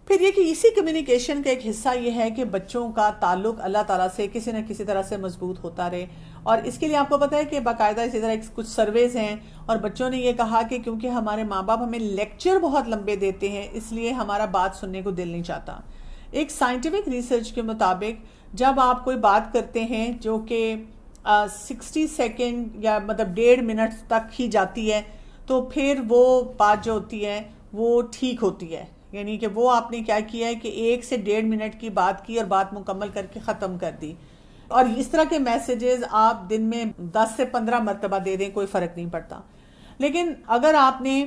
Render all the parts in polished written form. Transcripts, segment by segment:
پھر یہ کہ اسی کمیونیکیشن کا ایک حصہ یہ ہے کہ بچوں کا تعلق اللہ تعالیٰ سے کسی نہ کسی طرح سے مضبوط ہوتا رہے. اور اس کے لیے آپ کو پتہ ہے کہ باقاعدہ اسی طرح کچھ سرویز ہیں اور بچوں نے یہ کہا کہ کیونکہ ہمارے ماں باپ ہمیں لیکچر بہت لمبے دیتے ہیں اس لیے ہمارا بات سننے کو دل نہیں چاہتا. ایک سائنٹیفک ریسرچ کے مطابق جب آپ کوئی بات کرتے ہیں جو کہ 60 سیکنڈ یا مطلب 1.5 منٹ تک ہی جاتی ہے تو پھر وہ بات جو ہوتی ہے وہ ٹھیک ہوتی ہے. یعنی کہ وہ آپ نے کیا کیا ہے کہ 1 سے 1.5 منٹ کی بات کی اور بات مکمل کر کے ختم کر دی. اور اس طرح کے میسیجز آپ دن میں 10 سے 15 مرتبہ دے دیں کوئی فرق نہیں پڑتا. لیکن اگر آپ نے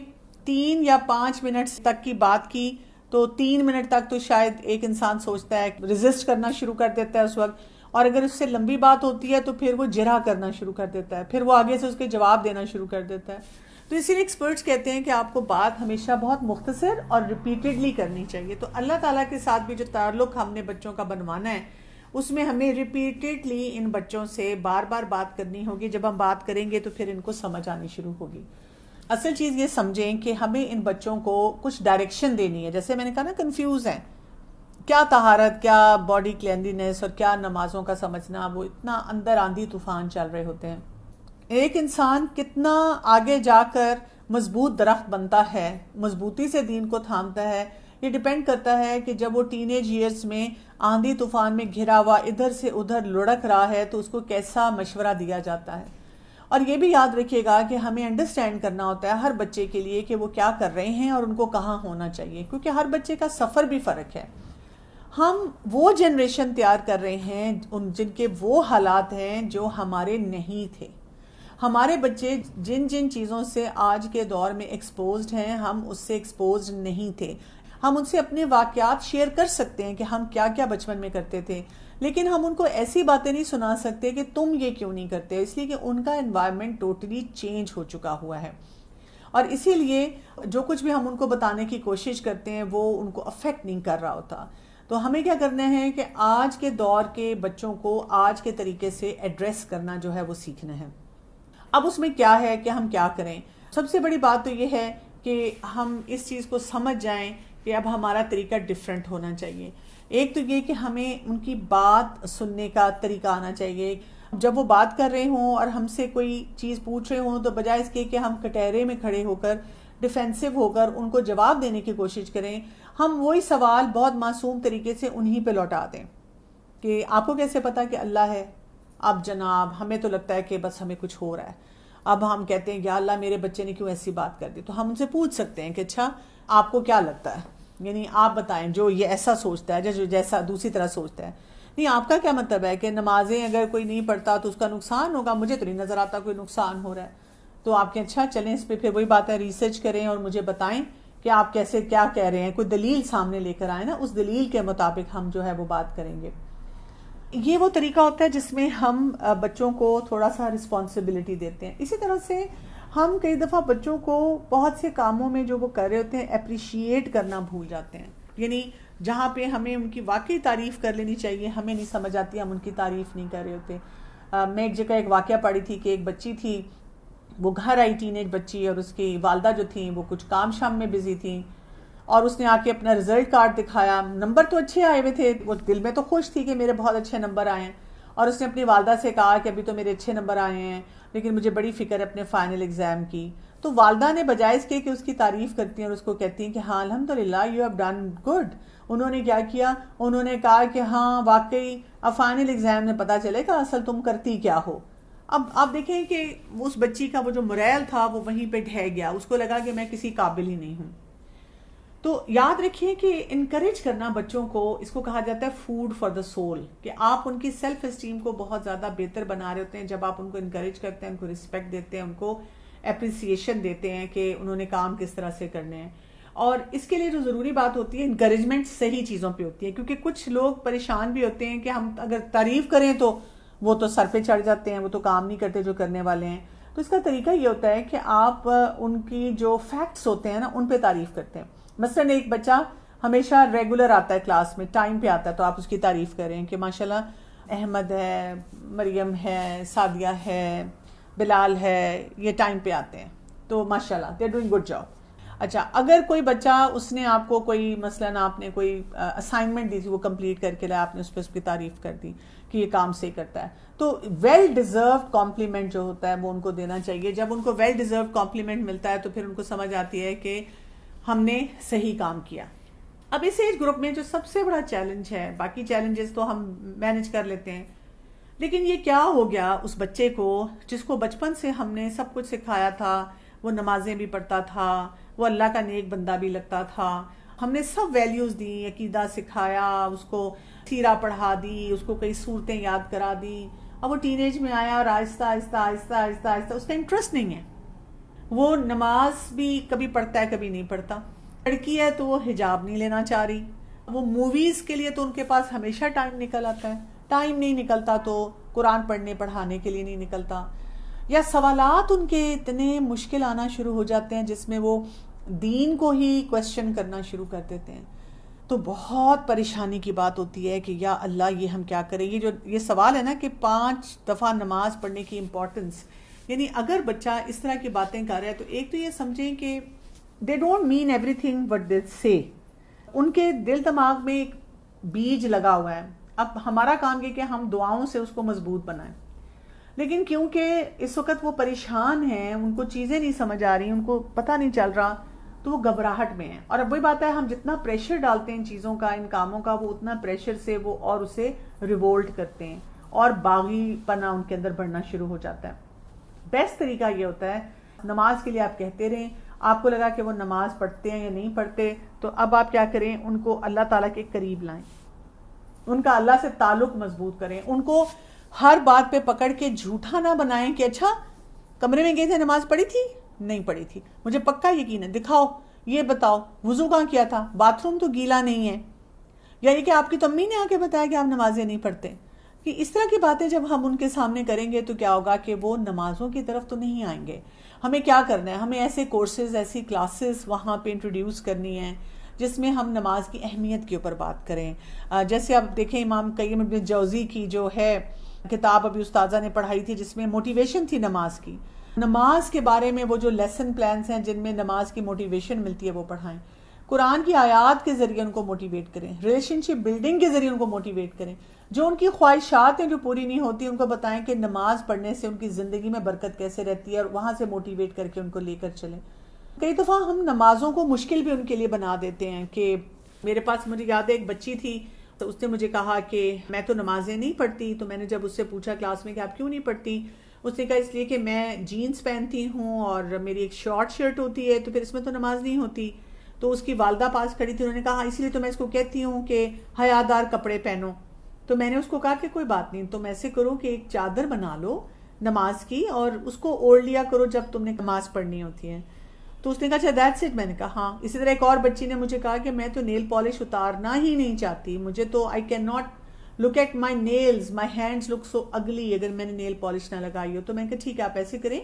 3 یا 5 منٹ تک کی بات کی تو 3 منٹ تک تو شاید ایک انسان سوچتا ہے ریزسٹ کرنا شروع کر دیتا ہے اس وقت. اور اگر اس سے لمبی بات ہوتی ہے تو پھر وہ جرح کرنا شروع کر دیتا ہے, پھر وہ آگے سے اس کے جواب دینا شروع کر دیتا ہے. تو اسی لیے ایکسپرٹس کہتے ہیں کہ آپ کو بات ہمیشہ بہت مختصر اور ریپیٹڈلی کرنی چاہیے. تو اللہ تعالیٰ کے ساتھ بھی جو تعلق ہم نے بچوں کا بنوانا ہے اس میں ہمیں ریپیٹڈلی ان بچوں سے بار بار بات کرنی ہوگی. جب ہم بات کریں گے تو پھر ان کو سمجھ آنی شروع ہوگی. اصل چیز یہ سمجھیں کہ ہمیں ان بچوں کو کچھ ڈائریکشن دینی ہے. جیسے میں نے کہا نا کنفیوز ہیں, کیا طہارت, کیا باڈی کلینلینس اور کیا نمازوں کا سمجھنا, وہ اتنا اندر آندھی طوفان چل رہے ہوتے ہیں. ایک انسان کتنا آگے جا کر مضبوط درخت بنتا ہے, مضبوطی سے دین کو تھامتا ہے, یہ ڈیپینڈ کرتا ہے کہ جب وہ ٹین ایج ایئرز میں آندھی طوفان میں گھرا ہوا ادھر سے ادھر لڑک رہا ہے تو اس کو کیسا مشورہ دیا جاتا ہے. اور یہ بھی یاد رکھیے گا کہ ہمیں انڈرسٹینڈ کرنا ہوتا ہے ہر بچے کے لیے کہ وہ کیا کر رہے ہیں اور ان کو کہاں ہونا چاہیے, کیونکہ ہر بچے کا سفر بھی فرق ہے. ہم وہ جنریشن تیار کر رہے ہیں جن کے وہ حالات ہیں جو ہمارے نہیں تھے. ہمارے بچے جن جن چیزوں سے آج کے دور میں ایکسپوزڈ ہیں ہم اس سے ایکسپوزڈ نہیں تھے. ہم ان سے اپنے واقعات شیئر کر سکتے ہیں کہ ہم کیا کیا بچپن میں کرتے تھے, لیکن ہم ان کو ایسی باتیں نہیں سنا سکتے کہ تم یہ کیوں نہیں کرتے, اس لیے کہ ان کا انوائرمنٹ ٹوٹلی چینج ہو چکا ہوا ہے. اور اسی لیے جو کچھ بھی ہم ان کو بتانے کی کوشش کرتے ہیں وہ ان کو افیکٹ نہیں کر رہا ہوتا. تو ہمیں کیا کرنا ہے کہ آج کے دور کے بچوں کو آج کے طریقے سے ایڈریس کرنا جو ہے وہ سیکھنا ہے. اب اس میں کیا ہے کہ ہم کیا کریں. سب سے بڑی بات تو یہ ہے کہ ہم اس چیز کو سمجھ جائیں کہ اب ہمارا طریقہ ڈیفرنٹ ہونا چاہیے. ایک تو یہ کہ ہمیں ان کی بات سننے کا طریقہ آنا چاہیے. جب وہ بات کر رہے ہوں اور ہم سے کوئی چیز پوچھ رہے ہوں تو بجائے اس کے کہ ہم کٹہرے میں کھڑے ہو کر ڈیفینسو ہو کر ان کو جواب دینے کی کوشش کریں, ہم وہی سوال بہت معصوم طریقے سے انہی پہ لوٹا دیں کہ آپ کو کیسے پتا کہ اللہ ہے. اب جناب ہمیں تو لگتا ہے کہ بس ہمیں کچھ ہو رہا ہے. اب ہم کہتے ہیں یا اللہ میرے بچے نے کیوں ایسی بات کر دی, تو ہم ان سے پوچھ سکتے ہیں کہ اچھا آپ کو کیا لگتا ہے, یعنی آپ بتائیں جو یہ ایسا سوچتا ہے جو جیسا دوسری طرح سوچتا ہے. نہیں, آپ کا کیا مطلب ہے کہ نمازیں اگر کوئی نہیں پڑھتا تو اس کا نقصان ہوگا, مجھے تو نہیں نظر آتا کوئی نقصان ہو رہا ہے. تو آپ کے اچھا چلیں اس پہ پھر وہی بات ہے, ریسرچ کریں اور مجھے بتائیں کہ آپ کیسے کیا کہہ رہے ہیں, کوئی دلیل سامنے لے کر آئیں نا, اس دلیل کے مطابق ہم جو ہے وہ بات کریں گے. یہ وہ طریقہ ہوتا ہے جس میں ہم بچوں کو تھوڑا سا رسپانسبلٹی دیتے ہیں. اسی طرح سے ہم کئی دفعہ بچوں کو بہت سے کاموں میں جو وہ کر رہے ہوتے ہیں اپریشیٹ کرنا بھول جاتے ہیں. یعنی جہاں پہ ہمیں ان کی واقعی تعریف کر لینی چاہیے ہمیں نہیں سمجھ آتی, ہم ان کی تعریف نہیں کر رہے ہوتے. میں ایک جگہ ایک واقعہ پڑھی تھی کہ ایک بچی تھی, وہ گھر آئی ٹین ایج بچی, اور اس کی والدہ جو تھیں وہ کچھ کام شام میں بزی تھیں, اور اس نے آ کے اپنا رزلٹ کارڈ دکھایا. نمبر تو اچھے آئے ہوئے تھے, وہ دل میں تو خوش تھی کہ میرے بہت اچھے نمبر آئے ہیں, اور اس نے اپنی والدہ سے کہا کہ ابھی تو میرے اچھے نمبر آئے ہیں لیکن مجھے بڑی فکر ہے اپنے فائنل ایگزام کی. تو والدہ نے بجائے اس کے کہ اس کی تعریف کرتی ہیں اور اس کو کہتی ہیں کہ ہاں الحمدللہ یو ہیو ڈن گڈ, انہوں نے کیا کیا, انہوں نے کہا کہ ہاں واقعی اب فائنل ایگزام میں پتہ چلے گا اصل تم کرتی کیا ہو. اب آپ دیکھیں کہ اس بچی کا وہ جو موریل تھا وہ وہیں پہ ڈھہ گیا, اس کو لگا کہ میں کسی قابل ہی نہیں ہوں. تو یاد رکھیے کہ انکریج کرنا بچوں کو, اس کو کہا جاتا ہے فوڈ فار دا سول, کہ آپ ان کی سیلف اسٹیم کو بہت زیادہ بہتر بنا رہے ہوتے ہیں جب آپ ان کو انکریج کرتے ہیں, ان کو رسپیکٹ دیتے ہیں, ان کو اپریسیشن دیتے ہیں کہ انہوں نے کام کس طرح سے کرنے ہیں. اور اس کے لیے جو ضروری بات ہوتی ہے انکریجمنٹ صحیح چیزوں پہ ہوتی ہے, کیونکہ کچھ لوگ پریشان بھی ہوتے ہیں کہ ہم اگر تعریف کریں تو وہ تو سر پہ چڑھ جاتے ہیں, وہ تو کام نہیں کرتے جو کرنے والے ہیں. تو اس کا طریقہ یہ ہوتا ہے کہ آپ ان کی جو فیکٹس ہوتے ہیں نا ان پہ تعریف کرتے ہیں. مثلاً ایک بچہ ہمیشہ ریگولر آتا ہے کلاس میں, ٹائم پہ آتا ہے, تو آپ اس کی تعریف کریں کہ ماشاءاللہ احمد ہے, مریم ہے, سعدیہ ہے, بلال ہے, یہ ٹائم پہ آتے ہیں, تو ماشاءاللہ they are doing good job. اچھا اگر کوئی بچہ اس نے آپ کو کوئی مثلاً آپ نے کوئی اسائنمنٹ دی تھی وہ کمپلیٹ کر کے لائے، آپ نے اس پہ اس کی تعریف کر دی کہ یہ کام صحیح کرتا ہے، تو ویل ڈیزروڈ کمپلیمنٹ جو ہوتا ہے وہ ان کو دینا چاہیے. جب ان کو ویل ڈیزروڈ کمپلیمنٹ ملتا ہے تو پھر ان کو سمجھ آتی ہے کہ ہم نے صحیح کام کیا. اب اس ایج گروپ میں جو سب سے بڑا چیلنج ہے، باقی چیلنجز تو ہم مینج کر لیتے ہیں، لیکن یہ کیا ہو گیا اس بچے کو جس کو بچپن سے ہم نے سب کچھ سکھایا تھا، وہ نمازیں بھی پڑھتا تھا، وہ اللہ کا نیک بندہ بھی لگتا تھا، ہم نے سب ویلیوز دی، عقیدہ سکھایا، اس کو سیرہ پڑھا دی، اس کو کئی صورتیں یاد کرا دی. اب وہ ٹین ایج میں آیا اور آہستہ آہستہ آہستہ آہستہ آہستہ اس کا انٹرسٹ نہیں ہے. وہ نماز بھی کبھی پڑھتا ہے کبھی نہیں پڑھتا. لڑکی ہے تو وہ حجاب نہیں لینا چاہ رہی. وہ موویز کے لیے تو ان کے پاس ہمیشہ ٹائم نکل آتا ہے، ٹائم نہیں نکلتا تو قرآن پڑھنے پڑھانے کے لیے نہیں نکلتا. یا سوالات ان کے اتنے مشکل آنا شروع ہو جاتے ہیں جس میں وہ دین کو ہی کوشچن کرنا شروع کر دیتے ہیں. تو بہت پریشانی کی بات ہوتی ہے کہ یا اللہ یہ ہم کیا کریں. یہ سوال ہے نا کہ 5 دفعہ نماز پڑھنے کی امپورٹنس، یعنی اگر بچہ اس طرح کی باتیں کر رہا ہے تو ایک تو یہ سمجھیں کہ they don't mean every thing what they سے. ان کے دل دماغ میں ایک بیج لگا ہوا ہے. اب ہمارا کام یہ کہ ہم دعاؤں سے اس کو مضبوط بنائیں، لیکن کیونکہ اس وقت وہ پریشان ہیں، ان کو چیزیں نہیں سمجھ آ رہی، ان کو پتہ نہیں چل رہا، تو وہ گھبراہٹ میں ہیں. اور اب وہی بات ہے، ہم جتنا پریشر ڈالتے ہیں ان چیزوں کا، ان کاموں کا، وہ اتنا پریشر سے وہ اور اسے ریوولٹ کرتے ہیں اور باغی پنا ان کے اندر بڑھنا شروع ہو جاتا ہے. بیسٹ طریقہ یہ ہوتا ہے، نماز کے لیے آپ کہتے رہیں، آپ کو لگا کہ وہ نماز پڑھتے ہیں یا نہیں پڑھتے، تو اب آپ کیا کریں، ان کو اللہ تعالیٰ کے قریب لائیں، ان کا اللہ سے تعلق مضبوط کریں. ان کو ہر بات پہ پکڑ کے جھوٹا نہ بنائیں کہ اچھا کمرے میں گئے تھے نماز پڑھی تھی، نہیں پڑھی تھی، مجھے پکا یقین ہے، دکھاؤ، یہ بتاؤ وضو کہاں کیا تھا، باتھ روم تو گیلا نہیں ہے، یا یہ کہ آپ کی تو امی نے آ کے بتایا کہ آپ نمازیں نہیں پڑھتے. کہ اس طرح کی باتیں جب ہم ان کے سامنے کریں گے تو کیا ہوگا کہ وہ نمازوں کی طرف تو نہیں آئیں گے. ہمیں کیا کرنا ہے، ہمیں ایسے کورسز، ایسی کلاسز وہاں پہ انٹروڈیوس کرنی ہیں جس میں ہم نماز کی اہمیت کے اوپر بات کریں. جیسے آپ دیکھیں امام قیم ابن جوزی کی جو ہے کتاب ابھی استاذہ نے پڑھائی تھی جس میں موٹیویشن تھی نماز کی، نماز کے بارے میں وہ جو لیسن پلانز ہیں جن میں نماز کی موٹیویشن ملتی ہے وہ پڑھائیں. قرآن کی آیات کے ذریعے ان کو موٹیویٹ کریں، ریلیشن شپ بلڈنگ کے ذریعے ان کو موٹیویٹ کریں. جو ان کی خواہشات ہیں جو پوری نہیں ہوتی ان کو بتائیں کہ نماز پڑھنے سے ان کی زندگی میں برکت کیسے رہتی ہے، اور وہاں سے موٹیویٹ کر کے ان کو لے کر چلیں. کئی دفعہ ہم نمازوں کو مشکل بھی ان کے لیے بنا دیتے ہیں. کہ میرے پاس مجھے یاد ہے ایک بچی تھی تو اس نے مجھے کہا کہ میں تو نمازیں نہیں پڑھتی. تو میں نے جب اس سے پوچھا کلاس میں کہ آپ کیوں نہیں پڑھتی، اس نے کہا اس لیے کہ میں جینز پہنتی ہوں اور میری ایک شارٹ شرٹ ہوتی ہے تو پھر اس میں تو نماز نہیں ہوتی. تو اس کی والدہ پاس کھڑی تھی، انہوں نے کہا اس لیے تو میں اس کو کہتی ہوں کہ حیادار کپڑے پہنو. تو میں نے اس کو کہا کہ کوئی بات نہیں، تم ایسے کرو کہ ایک چادر بنا لو نماز کی اور اس کو اوڑھ لیا کرو جب تم نے نماز پڑھنی ہوتی ہے. تو اس نے کہا اچھا دیٹس اٹ. میں نے کہا ہاں. اسی طرح ایک اور بچی نے مجھے کہا کہ میں تو نیل پالش اتارنا ہی نہیں چاہتی، مجھے تو I can not look at my nails, my hands look so اگلی اگر میں نے نیل پالش نہ لگائی ہو. تو میں نے کہا ٹھیک ہے آپ ایسے کریں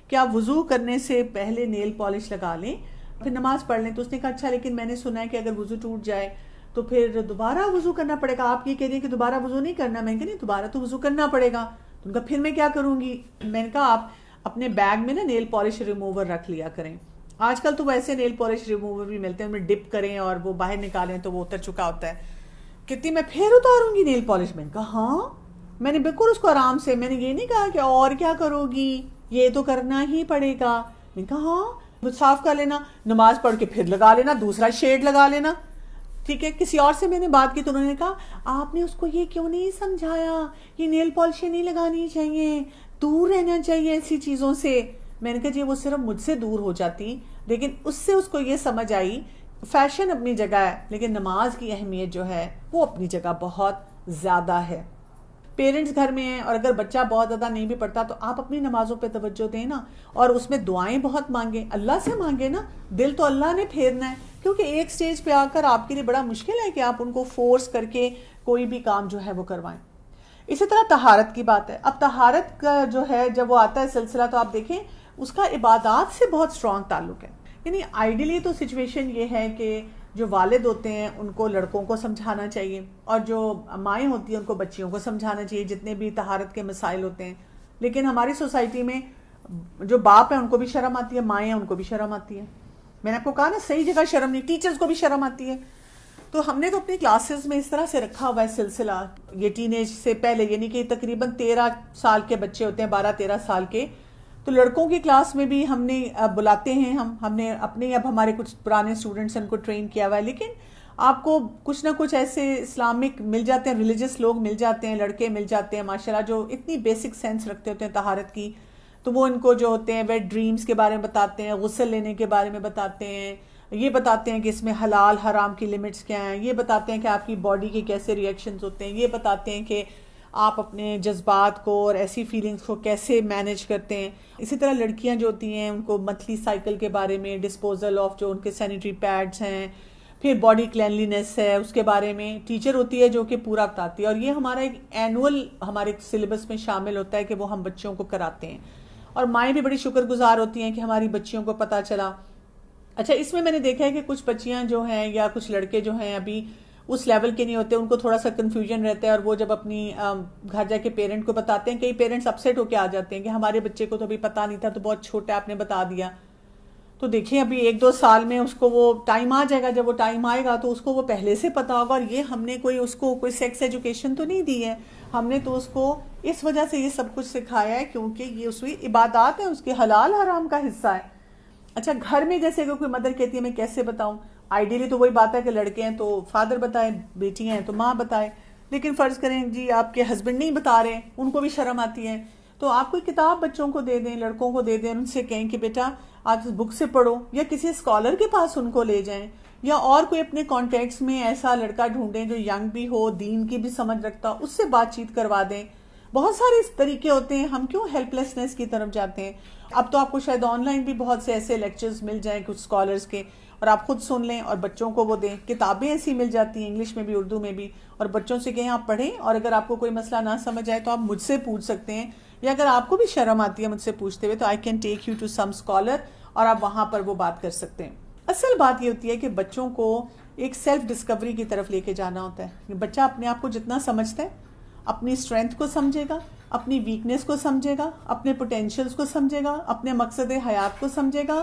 کہ آپ وضو کرنے سے پہلے نیل پالش لگا لیں پھر نماز پڑھ لیں. تو اس نے کہا اچھا لیکن میں نے سنا ہے کہ اگر وضو ٹوٹ جائے تو پھر دوبارہ وضو کرنا پڑے گا. آپ یہ کہہ رہی ہیں کہ دوبارہ وضو نہیں کرنا. میں نے کہا نہیں دوبارہ تو وضو کرنا پڑے گا. تو ان کا پھر میں کیا کروں گی. میں نے کہا آپ اپنے بیگ میں نا نیل پالش ریموور رکھ لیا کریں. آج کل تو ویسے نیل پالش ریموور بھی ملتے ہیں، ان میں ڈپ کریں اور وہ باہر نکالیں تو وہ اتر چکا ہوتا ہے. کتنی میں پھر اتاروں گی نیل پالش. میں نے کہا ہاں. میں نے بالکل اس کو آرام سے، میں نے یہ نہیں کہا کہ اور کیا کرو گی، یہ تو کرنا ہی پڑے گا. میں نے کہا ہاں صاف کر لینا، نماز پڑھ کے پھر لگا لینا، دوسرا شیڈ لگا لینا. ٹھیک ہے. کسی اور سے میں نے بات کی تو انہوں نے کہا آپ نے اس کو یہ کیوں نہیں سمجھایا، یہ نیل پالشیں نہیں لگانی چاہیے، دور رہنا چاہیے ایسی چیزوں سے. میں نے کہا جی وہ صرف مجھ سے دور ہو جاتی، لیکن اس سے اس کو یہ سمجھ آئی فیشن اپنی جگہ ہے لیکن نماز کی اہمیت جو ہے وہ اپنی جگہ بہت زیادہ ہے. پیرنٹس گھر میں ہیں اور اگر بچہ بہت زیادہ نہیں بھی پڑھتا تو آپ اپنی نمازوں پہ توجہ دیں نا، اور اس میں دعائیں بہت مانگیں، اللہ سے مانگیں نا. دل تو اللہ نے پھیرنا ہے، کیونکہ ایک سٹیج پہ آ کر آپ کے لیے بڑا مشکل ہے کہ آپ ان کو فورس کر کے کوئی بھی کام جو ہے وہ کروائیں. اسی طرح طہارت کی بات ہے. اب طہارت کا جو ہے جب وہ آتا ہے سلسلہ تو آپ دیکھیں اس کا عبادات سے بہت اسٹرانگ تعلق ہے. یعنی آئیڈیلی تو سچویشن یہ ہے کہ جو والد ہوتے ہیں ان کو لڑکوں کو سمجھانا چاہیے اور جو مائیں ہوتی ہیں ان کو بچیوں کو سمجھانا چاہیے جتنے بھی طہارت کے مسائل ہوتے ہیں. لیکن ہماری سوسائٹی میں جو باپ ہیں ان کو بھی شرم آتی ہے، مائیں ہیں ان کو بھی شرم آتی ہے. میں نے آپ کو کہا نا صحیح جگہ شرم نہیں, ٹیچرز کو بھی شرم آتی ہے. تو ہم نے تو اپنی کلاسز میں اس طرح سے رکھا ہوا ہے سلسلہ, یہ ٹین ایج سے پہلے, یعنی کہ تقریباً 13 سال کے بچے ہوتے ہیں, 12-13 سال کے, تو لڑکوں کی کلاس میں بھی ہم نے بلاتے ہیں, ہم نے اپنے, اب ہمارے کچھ پرانے اسٹوڈنٹس ان کو ٹرین کیا ہوا ہے, لیکن آپ کو کچھ نہ کچھ ایسے اسلامک مل جاتے ہیں, ریلیجس لوگ مل جاتے ہیں, لڑکے مل جاتے ہیں ماشاءاللہ, جو اتنی بیسک سینس رکھتے ہوتے ہیں طہارت کی. تو وہ ان کو جو ہوتے ہیں ویٹ ڈریمز کے بارے میں بتاتے ہیں, غسل لینے کے بارے میں بتاتے ہیں, یہ بتاتے ہیں کہ اس میں حلال حرام کی لمٹس کیا ہیں, یہ بتاتے ہیں کہ آپ کی باڈی کے کیسے ریئیکشنز ہوتے ہیں, یہ بتاتے ہیں کہ آپ اپنے جذبات کو اور ایسی فیلنگز کو کیسے مینیج کرتے ہیں. اسی طرح لڑکیاں جو ہوتی ہیں ان کو منتھلی سائیکل کے بارے میں, ڈسپوزل آف جو ان کے سینیٹری پیڈز ہیں, پھر باڈی کلینلینس ہے اس کے بارے میں ٹیچر ہوتی ہے جو کہ پورا بتاتی ہے. اور یہ ہمارا ایک اینول ہمارے سلیبس میں شامل ہوتا ہے کہ وہ ہم بچوں کو کراتے ہیں, اور مائیں بھی بڑی شکر گزار ہوتی ہیں کہ ہماری بچیوں کو پتہ چلا. اچھا, اس میں نے دیکھا ہے کہ کچھ بچیاں جو ہیں یا کچھ لڑکے جو ہیں ابھی اس لیول کے نہیں ہوتے, ان کو تھوڑا سا کنفیوژن رہتا ہے, اور وہ جب اپنی گھر جا کے پیرنٹ کو بتاتے ہیں, کئی پیرنٹس اپسیٹ ہو کے آ جاتے ہیں کہ ہمارے بچے کو تو ابھی پتہ نہیں تھا, تو بہت چھوٹا آپ نے بتا دیا. تو دیکھیں ابھی 1-2 سال میں اس کو وہ ٹائم آ جائے گا, جب وہ ٹائم آئے گا تو اس کو وہ پہلے سے پتا ہوگا. اور یہ ہم نے کوئی اس کو کوئی سیکس ایجوکیشن تو نہیں دی ہے, ہم نے تو اس کو اس وجہ سے یہ سب کچھ سکھایا ہے کیونکہ یہ اس کی عبادات ہیں, اس کے حلال حرام کا حصہ ہے. اچھا, گھر میں جیسے کہ کوئی مدر کہتی ہے میں کیسے بتاؤں, آئیڈیلی تو وہی بات ہے کہ لڑکے ہیں تو فادر بتائے, بیٹیاں ہیں تو ماں بتائے, لیکن فرض کریں جی آپ کے ہسبینڈ نہیں بتا رہے, ان کو بھی شرم آتی ہے, تو آپ کوئی کتاب بچوں کو دے دیں, لڑکوں کو دے دیں, ان سے کہیں کہ بیٹا آپ اس بک سے پڑھو, یا کسی اسکالر کے پاس ان کو لے جائیں, یا اور کوئی اپنے کانٹیکٹس میں ایسا لڑکا ڈھونڈیں جو ینگ بھی ہو, دین کی بھی سمجھ رکھتا, اس سے بات چیت کروا دیں. بہت سارے اس طریقے ہوتے ہیں, ہم کیوں ہیلپ لیسنس کی طرف جاتے ہیں. اب تو آپ کو شاید آن لائن بھی بہت سے ایسے لیکچرز مل جائیں کچھ اسکالرز کے, اور آپ خود سن لیں اور بچوں کو وہ دیں. کتابیں ایسی مل جاتی ہیں انگلش میں بھی اردو میں بھی, اور بچوں سے کہیں آپ پڑھیں, اور اگر آپ کو کوئی مسئلہ نہ سمجھ آئے تو آپ مجھ سے پوچھ سکتے ہیں, یا اگر آپ کو بھی شرم آتی ہے مجھ سے پوچھتے ہوئے تو I can take you to some scholar, اور آپ وہاں پر وہ بات کر سکتے ہیں. اصل بات یہ ہوتی ہے کہ بچوں کو ایک سیلف ڈسکوری کی طرف لے کے جانا ہوتا ہے. بچہ اپنے آپ کو جتنا سمجھتا ہے, اپنی اسٹرینتھ کو سمجھے گا, اپنی ویکنیس کو سمجھے گا, اپنے پوٹینشیلز کو سمجھے گا, اپنے مقصد حیات کو سمجھے گا,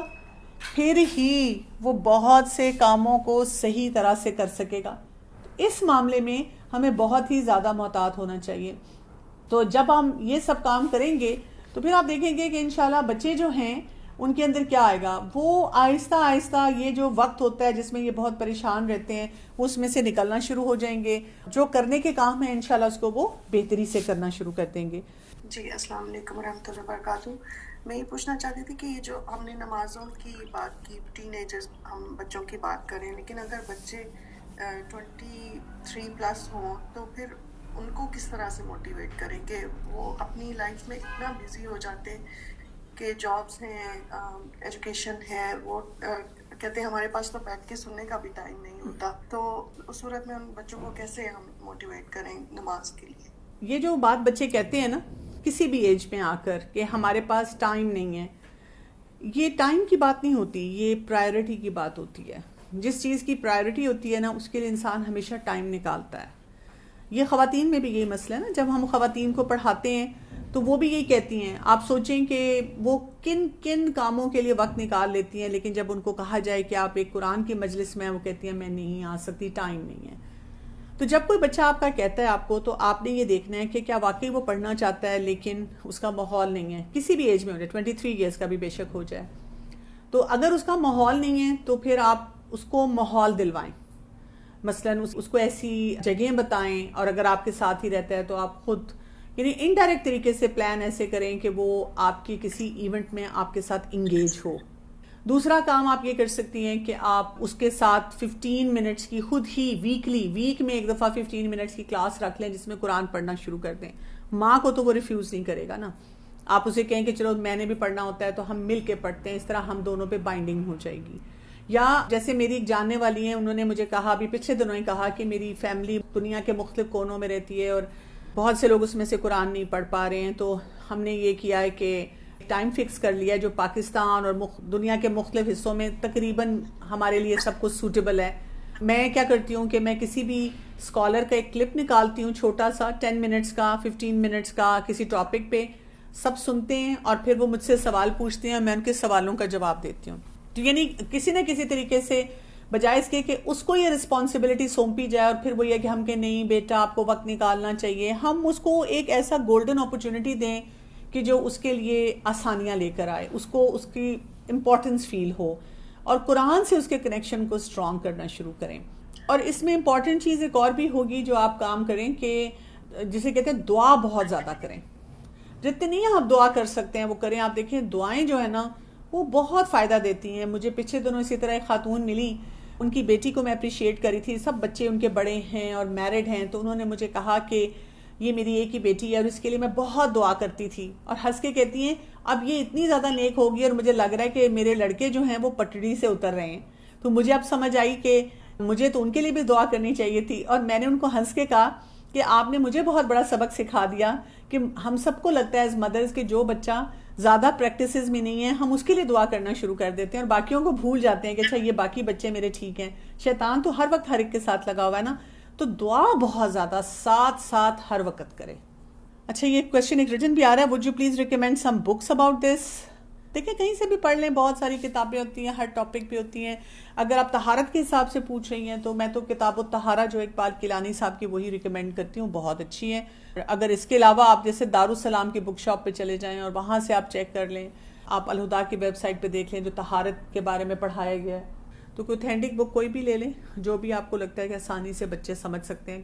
پھر ہی وہ بہت سے کاموں کو صحیح طرح سے کر سکے گا. اس معاملے میں ہمیں بہت ہی زیادہ محتاط ہونا چاہیے. تو جب ہم یہ سب کام کریں گے تو پھر آپ دیکھیں گے کہ انشاءاللہ بچے جو ہیں ان کے اندر کیا آئے گا, وہ آہستہ آہستہ یہ جو وقت ہوتا ہے جس میں یہ بہت پریشان رہتے ہیں, وہ اس میں سے نکلنا شروع ہو جائیں گے. جو کرنے کے کام ہیں انشاءاللہ اس کو وہ بہتری سے کرنا شروع کر دیں گے. جی, السلام علیکم ورحمۃ اللہ وبرکاتہ. میں یہ پوچھنا چاہتی تھی کہ یہ جو ہم نے نمازوں کی بات کی, ٹین ایجرز ہم بچوں کی بات کریں, لیکن اگر بچے 23+ ہوں تو پھر ان کو کس طرح سے موٹیویٹ کریں کہ وہ اپنی لائف میں اتنا بزی ہو جاتے ہیں کہ جابس ہیں, ایجوکیشن ہے, وہ کہتے ہیں ہمارے پاس تو بیٹھ کے سننے کا بھی ٹائم نہیں ہوتا. تو اس صورت میں ان بچوں کو کیسے ہم موٹیویٹ کریں نماز کے لیے؟ یہ جو بات بچے کہتے ہیں نا کسی بھی ایج میں آ کر کہ ہمارے پاس ٹائم نہیں ہے, یہ ٹائم کی بات نہیں ہوتی, یہ پرائیورٹی کی بات ہوتی ہے. جس چیز کی پرائیورٹی ہوتی ہے نا اس کے لیے انسان ہمیشہ ٹائم نکالتا ہے. یہ خواتین میں بھی یہی مسئلہ ہے نا, جب ہم خواتین کو پڑھاتے ہیں تو وہ بھی یہی کہتی ہیں. آپ سوچیں کہ وہ کن کن کاموں کے لیے وقت نکال لیتی ہیں, لیکن جب ان کو کہا جائے کہ آپ ایک قرآن کی مجلس میں, وہ کہتی ہیں میں نہیں آ سکتی, ٹائم نہیں ہے. تو جب کوئی بچہ آپ کا کہتا ہے آپ کو, تو آپ نے یہ دیکھنا ہے کہ کیا واقعی وہ پڑھنا چاہتا ہے لیکن اس کا ماحول نہیں ہے. کسی بھی ایج میں ہو جائے, 23 ایئرس کا بھی بے شک ہو جائے, تو اگر اس کا ماحول نہیں ہے تو پھر آپ اس کو ماحول دلوائیں. مثلاً اس کو ایسی جگہیں بتائیں, اور اگر آپ کے ساتھ ہی رہتا ہے تو آپ خود یعنی انڈائریکٹ طریقے سے پلان ایسے کریں کہ وہ آپ کی کسی ایونٹ میں آپ کے ساتھ انگیج ہو. دوسرا کام آپ یہ کر سکتی ہیں کہ آپ اس کے ساتھ 15 منٹس کی خود ہی ویک میں ایک دفعہ 15 منٹس کی کلاس رکھ لیں جس میں قرآن پڑھنا شروع کر دیں. ماں کو تو وہ ریفیوز نہیں کرے گا نا. آپ اسے کہیں کہ چلو میں نے بھی پڑھنا ہوتا ہے تو ہم مل کے پڑھتے ہیں, اس طرح ہم دونوں پہ بائنڈنگ ہو جائے گی. یا جیسے میری ایک جاننے والی ہیں, انہوں نے مجھے کہا ابھی پچھلے دنوں ہی کہا کہ میری فیملی دنیا کے مختلف کونوں میں رہتی ہے اور بہت سے لوگ اس میں سے قرآن نہیں پڑھ پا رہے ہیں, تو ہم نے یہ کیا ہے کہ ٹائم فکس کر لیا جو پاکستان اور دنیا کے مختلف حصوں میں تقریباً ہمارے لیے سب کچھ سوٹیبل ہے. میں کیا کرتی ہوں کہ میں کسی بھی اسکالر کا ایک کلپ نکالتی ہوں چھوٹا سا 10 منٹس کا 15 منٹس کا کسی ٹاپک پہ, سب سنتے ہیں اور پھر وہ مجھ سے سوال پوچھتے ہیں, میں ان کے سوالوں کا جواب دیتی ہوں. یعنی کسی نہ کسی طریقے سے بجائے اس کے کہ اس کو یہ رسپانسبلٹی سونپی جائے اور پھر وہ یہ کہ ہم کہ نہیں بیٹا آپ کو وقت نکالنا چاہیے، ہم اس کو ایک ایسا گولڈن اپرچونٹی دیں کہ جو اس کے لیے آسانیاں لے کر آئے، اس کو اس کی امپورٹنس فیل ہو، اور قرآن سے اس کے کنیکشن کو اسٹرانگ کرنا شروع کریں. اور اس میں امپورٹنٹ چیز ایک اور بھی ہوگی جو آپ کام کریں کہ جسے کہتے ہیں دعا بہت زیادہ کریں. جتنی آپ دعا کر سکتے ہیں وہ کریں. آپ دیکھیں دعائیں جو ہے نا وہ بہت فائدہ دیتی ہیں. مجھے پچھلے دنوں اسی طرح ایک خاتون ملی، ان کی بیٹی کو میں اپریشیٹ کری تھی. سب بچے ان کے بڑے ہیں اور میرڈ ہیں، تو انہوں نے مجھے کہا کہ یہ میری ایک ہی بیٹی ہے اور اس کے لیے میں بہت دعا کرتی تھی، اور ہنس کے کہتی ہیں اب یہ اتنی زیادہ نیک ہوگی اور مجھے لگ رہا ہے کہ میرے لڑکے جو ہیں وہ پٹڑی سے اتر رہے ہیں. تو مجھے اب سمجھ آئی کہ مجھے تو ان کے لیے بھی دعا کرنی چاہیے تھی. اور میں نے ان کو ہنس کے کہا کہ آپ نے مجھے بہت بڑا سبق سکھا دیا کہ ہم سب کو لگتا ہے ایز مدرز کہ جو بچہ زیادہ پریکٹسز میں نہیں ہے ہم اس کے لیے دعا کرنا شروع کر دیتے ہیں اور باقیوں کو بھول جاتے ہیں کہ اچھا یہ باقی بچے میرے ٹھیک ہیں. شیطان تو ہر وقت ہر ایک کے ساتھ لگا ہوا ہے نا، تو دعا بہت زیادہ ساتھ ساتھ ہر وقت کرے. اچھا یہ کویشچن ایک ریٹن بھی آ رہا ہے، would you please recommend some books about this. دیکھیں کہیں سے بھی پڑھ لیں، بہت ساری کتابیں ہوتی ہیں، ہر ٹاپک پہ ہوتی ہیں. اگر آپ طہارت کے حساب سے پوچھ رہی ہیں تو میں تو کتاب الطہارہ جو اقبال کیلانی صاحب کی وہی ریکمینڈ کرتی ہوں، بہت اچھی ہے. اگر اس کے علاوہ آپ جیسے دارالسلام کی بک شاپ پہ چلے جائیں اور وہاں سے آپ چیک کر لیں، آپ الہدا کی ویب سائٹ پہ دیکھ لیں جو طہارت کے بارے میں پڑھایا گیا ہے، تو کوئی اوتھینٹک بک کوئی بھی لے لیں جو بھی آپ کو لگتا ہے کہ آسانی سے بچے سمجھ سکتے ہیں.